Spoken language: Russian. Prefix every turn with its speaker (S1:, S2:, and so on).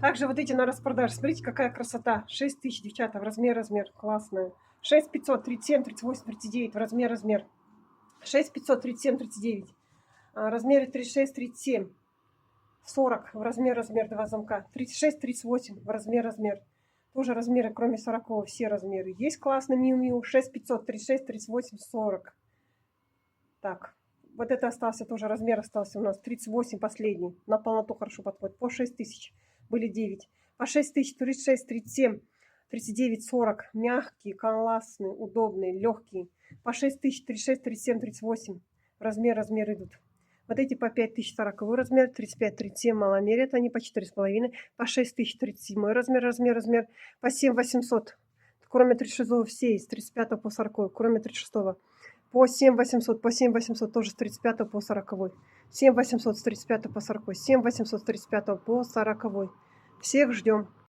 S1: Также вот эти на распродаже. Смотрите, какая красота. 6 тысяч, девчата, в размер. Классная. 6 500, 37, 38, 39 в размер. 6 500, 37, 39. Размеры 36, 37. 40 в размер. 2 замка. 36, 38 в размер. Тоже размеры, кроме 40, все размеры. Есть классный Миу-Миу. 6 500, 36, 38, 40. Так, вот это остался тоже, размер остался у нас 38 последний. На полноту хорошо подходит. По 6 тысяч были 9. По 6 тысяч 36, 37, 39, 40. Мягкие, классные, удобные, легкие. По 6 тысяч 36, 37, 38. Размер идут. Вот эти по 5 тысяч 40 размер, 35, 37 маломерие, это они по 4,5. По 6 тысяч 37 размер. По 7 800. Кроме 36 все есть, с 35 по 40, кроме 36. По 7 800 тоже с 35 по 40. 7 800 с 35 по 40. 7 800 с 35 по 40. Всех ждем.